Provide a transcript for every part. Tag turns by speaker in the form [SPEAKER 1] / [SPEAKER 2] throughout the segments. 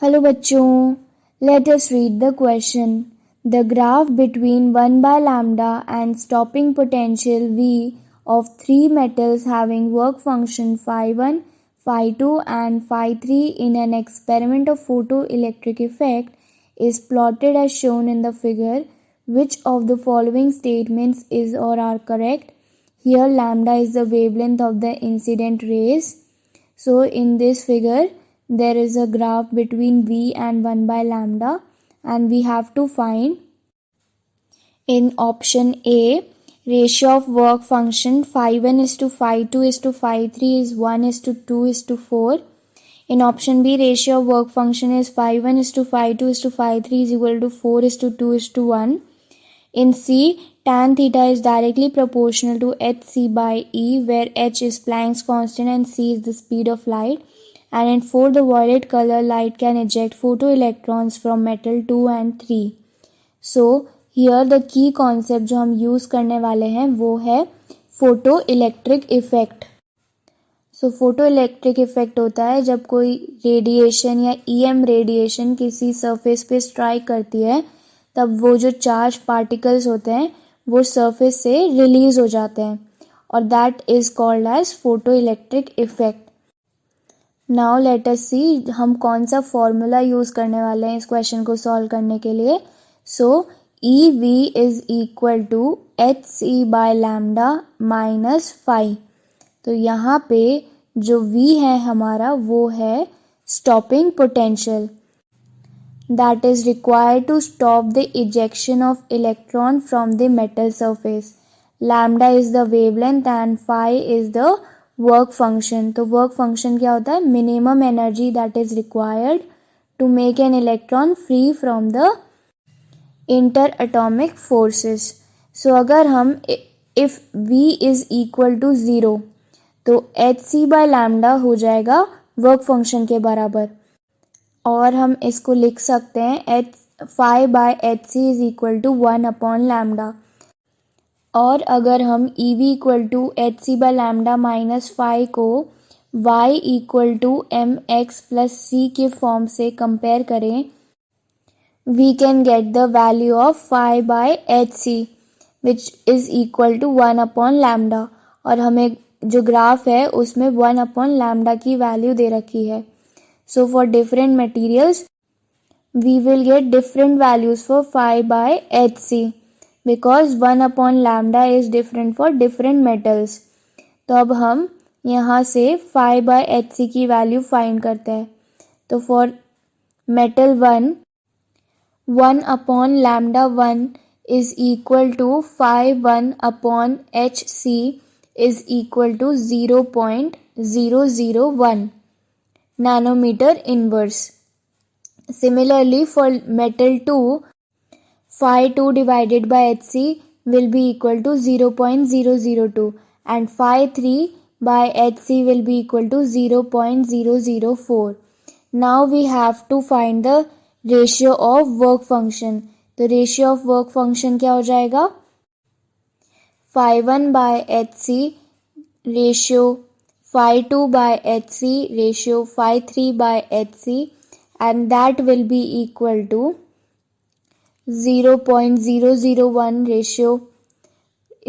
[SPEAKER 1] Hello बच्चों, let us read the question. The graph between 1 by lambda and stopping potential V of three metals having work function phi1, phi2 and phi3 in an experiment of photoelectric effect is plotted as shown in the figure. Which of the following statements is or are correct? Here lambda is the wavelength of the incident rays. So in this figure there is a graph between V and 1 by lambda, and we have to find in option A ratio of work function phi1 is to phi2 is to phi3 is 1 is to 2 is to 4. In option B ratio of work function is phi1 is to phi2 is to phi3 is equal to 4 is to 2 is to 1. In C, tan theta is directly proportional to hc by E, where h is Planck's constant and c is the speed of light. And in 4, the violet color light can eject photoelectrons from metal 2 and 3. So here the key concept जो हम use करने वाले हैं वो है photo electric effect. So photo electric effect होता है जब कोई रेडिएशन या ईएम रेडिएशन किसी सरफेस पे स्ट्राइक करती है, तब वो जो चार्ज पार्टिकल्स होते हैं वो सरफेस से रिलीज हो जाते हैं, और that is called as photo electric effect. Now let us see हम कौन सा फॉर्मूला यूज करने वाले हैं इस क्वेश्चन को सॉल्व करने के लिए. So E V is equal to H C by lambda minus phi. तो यहाँ पे जो V है हमारा वो है stopping potential that is required to stop the ejection of electron from the metal surface. Lambda is the wavelength and phi is the work function. तो work function क्या होता है? Minimum energy that is required to make an electron free from the interatomic forces. So अगर हम if V is equal to 0 तो hc by lambda हो जाएगा work function के बराबर, और हम इसको लिख सकते हैं H phi by H C is equal to 1 upon lambda. और अगर हम E V equal to H C by lambda minus phi को Y equal to M X plus C के फॉर्म से कंपेयर करें, we can get the value of phi by H C which is equal to 1 upon lambda. और हमें जो graph है उसमें 1 upon lambda की वैल्यू दे रखी है. So for different materials, we will get different values for phi by hc because 1 upon lambda is different for different metals. तो अब हम यहाँ से phi by hc की वैल्यू फाइंड करते हैं. तो for metal 1 upon lambda 1 is equal to phi 1 upon hc is equal to 0.001 nanometer inverse. Similarly, for metal 2, phi 2 divided by hc will be equal to 0.002 and phi 3 by hc will be equal to 0.004. Now we have to find the ratio of work function. तो ratio of work function क्या हो जाएगा? phi 1 by hc ratio phi 2 by hc ratio phi 3 by hc, and that will be equal to 0.001 ratio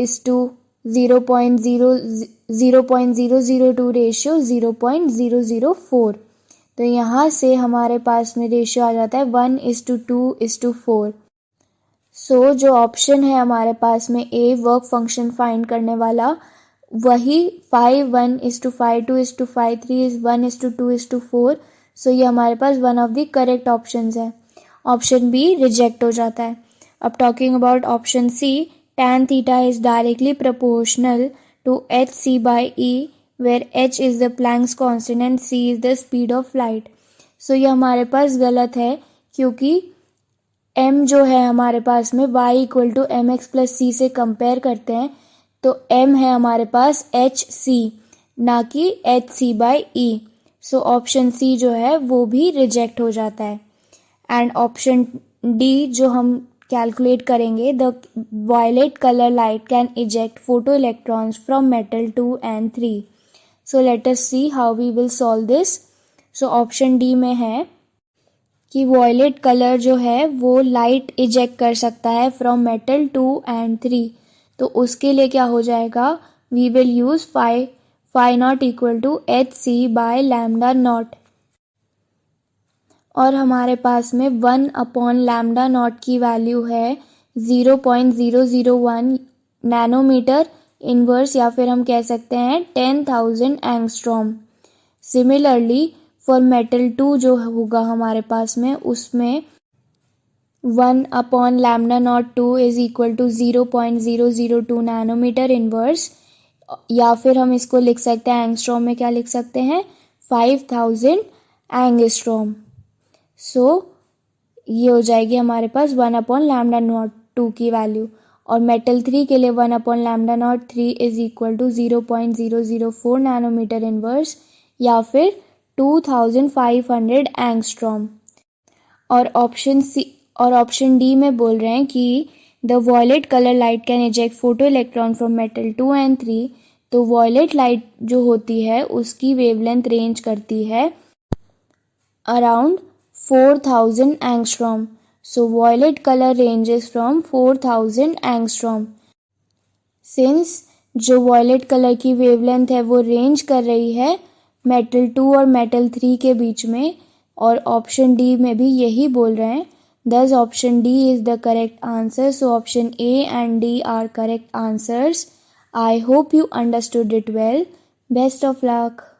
[SPEAKER 1] is to 0.002 ratio 0.004. तो यहाँ से हमारे पास में रेशियो आ जाता है 1:2:4. सो जो ऑप्शन है हमारे पास में ए वर्क फंक्शन फाइंड करने वाला, वही phi 1 is to phi 2 is to phi 3 is 1:2:4. So ये हमारे पास one of the correct options है. ऑप्शन बी रिजेक्ट हो जाता है. अब talking about option C, tan theta is directly proportional to H C by E, where H is the Planck's constant and C is the speed of light. So ये हमारे पास गलत है क्योंकि m जो है हमारे पास में y equal to M X plus C से कंपेयर करते हैं तो m है हमारे पास एच सी ना कि H C by E. So option C जो है वो भी रिजेक्ट हो जाता है. एंड ऑप्शन डी जो हम कैलकुलेट करेंगे, the violet colour light can eject photo electrons from metal 2 and 3. So let us see how we will solve this. So option D में है कि वॉयलेट कलर जो है वो लाइट इजेक्ट कर सकता है फ्रॉम मेटल 2 एंड 3। तो उसके लिए क्या हो जाएगा, we will use phi not equal to hc by lambda not. और हमारे पास में 1 अपॉन लैम्डा नॉट की वैल्यू है 0.001 नैनोमीटर इनवर्स, या फिर हम कह सकते हैं 10,000 एंगस्ट्रॉम। सिमिलरली फॉर मेटल 2 जो होगा हमारे पास में, उसमें 1 upon lambda not 2 is equal to 0.002 nanometre inverse, या फिर हम इसको लिख सकते हैं एंगस्ट्रॉम में, क्या लिख सकते हैं 5000 एंगस्ट्रॉम। सो ये हो जाएगी हमारे पास 1 अपॉन लैम्डा नॉट 2 की वैल्यू। और मेटल 3 के लिए 1 upon lambda not 3 is equal to 0.004 nanometre inverse, या फिर 2500 एंगस्ट्रॉम। और ऑप्शन डी में बोल रहे हैं कि the violet colour light can eject photo electron from metal 2 and 3। तो वॉयलेट लाइट जो होती है उसकी वेवलेंथ रेंज करती है around 4000 angstrom. So violet color ranges from 4000 angstrom. Since जो violet color की wavelength है वो रेंज कर रही है मेटल 2 और मेटल 3 के बीच में, और ऑप्शन डी में भी यही बोल रहे हैं, thus option D is the correct answer. So option A and D are correct answers. I hope you understood it well. Best of luck.